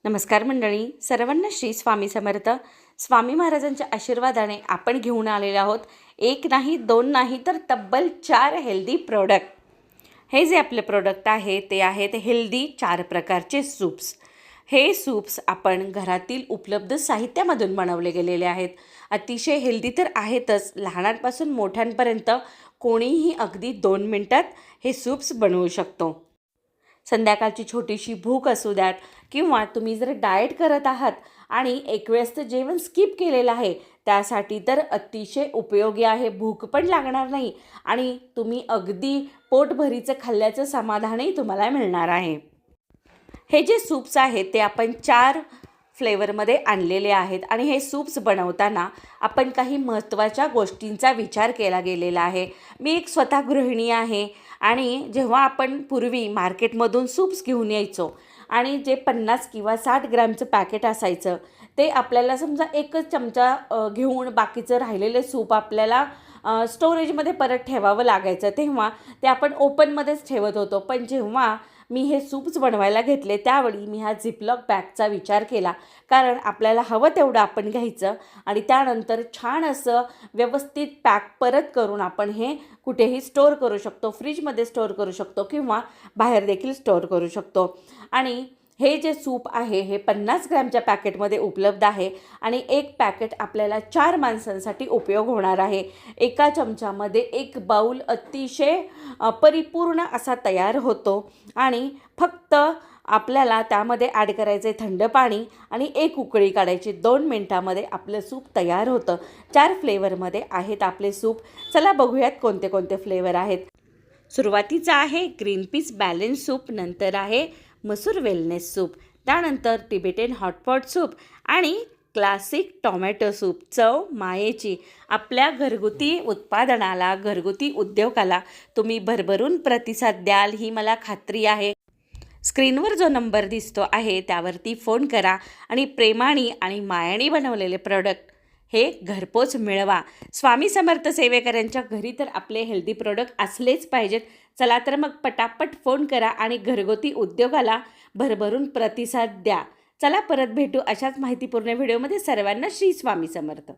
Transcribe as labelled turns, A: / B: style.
A: नमस्कार मंडळी, सर्वांना श्री स्वामी समर्थ. स्वामी महाराजांच्या आशीर्वादाने आपण घेऊन आलेले आहोत एक नाही दोन नाही तर तब्बल 4 हेल्दी प्रोडक्ट. हे जे आपले प्रोडक्ट आहे ते आहेत हेल्दी 4 प्रकारचे सूप्स. हे सूप्स आपण घरातील उपलब्ध साहित्यामधून बनवले गेलेले आहेत. अतिशय हेल्दी तर आहेतच, लहानांपासून मोठ्यांपर्यंत कोणीही अगदी 2 मिनिटात हे सूप्स बनवू शकतो. संध्याकाळची छोटीशी भूक असू द्यात किंवा तुम्ही जर डाएट करत आहात आणि एक वेळेस जेवण स्किप केलेलं आहे, त्यासाठी तर अतिशय उपयोगी आहे. भूक पण लागणार नाही आणि तुम्ही अगदी पोटभरीचं खाल्ल्याचं समाधानही तुम्हाला मिळणार आहे. हे जे सूप्स आहेत ते आपण 4 फ्लेवरमध्ये आणलेले आहेत आणि हे सूप्स बनवताना आपण काही महत्त्वाच्या गोष्टींचा विचार केला गेलेला आहे. मी एक स्वतः गृहिणी आहे आणि जेव्हा आपण पूर्वी मार्केटमधून सूप्स घेऊन यायचो आणि जे 50 किंवा 60 ग्रॅमचं पॅकेट असायचं ते आपल्याला समजा एकच चमचा घेऊन बाकीचं राहिलेले सूप आपल्याला स्टोरेजमध्ये परत ठेवावं लागायचं, तेव्हा ते आपण ओपनमध्येच ठेवत होतो. पण जेव्हा मी हे सूप्स बनवायला घेतले त्यावेळी मी हा झिपलॉक बॅगचा विचार केला, कारण आपल्याला हवं तेवढं आपण घ्यायचं आणि त्यानंतर छान असं व्यवस्थित पॅक परत करून आपण हे कुठेही स्टोअर करू शकतो, फ्रीजमध्ये स्टोअर करू शकतो किंवा बाहेर देखील स्टोअर करू शकतो. आणि हे जे सूप आहे हे 50 ग्रॅमच्या पॅकेटमध्ये उपलब्ध आहे आणि एक पॅकेट आपल्याला 4 माणसांसाठी उपयोग होणार आहे. एका चमच्यामध्ये 1 बाऊल अतिशय परिपूर्ण असा तयार होतो आणि फक्त आपल्याला त्यामध्ये ॲड करायचे थंड पाणी आणि 1 उकळी काढायची. 2 मिनटामध्ये आपलं सूप तयार होतं. 4 फ्लेवरमध्ये आहेत आपले सूप. चला बघूयात कोणते कोणते फ्लेवर आहेत. सुरुवातीचा आहे ग्रीन पीस बॅलन्स सूप, नंतर आहे मसूर वेलनेस सूप, त्यानंतर टिबेटियन हॉटपॉट सूप आणि क्लासिक टोमॅटो सूप. चव मायेची. आपल्या घरगुती उत्पादनाला, घरगुती उद्योगाला तुम्ही भरभरून प्रतिसाद द्याल ही मला खात्री आहे. स्क्रीनवर जो नंबर दिसतो आहे त्यावरती फोन करा आणि प्रेमाने आणि मायाने बनवलेले प्रोडक्ट हे घरपोच मिळवा. स्वामी समर्थ सेवेकऱ्यांच्या घरी तर आपले हेल्दी प्रोडक्ट असलेच पाहिजेत. चला तर मग पटापट फोन करा आणि घरगुती उद्योगाला भरभरून प्रतिसाद द्या. चला परत भेटू अशाच माहितीपूर्ण व्हिडिओमध्ये. सर्वांना श्री स्वामी समर्थ.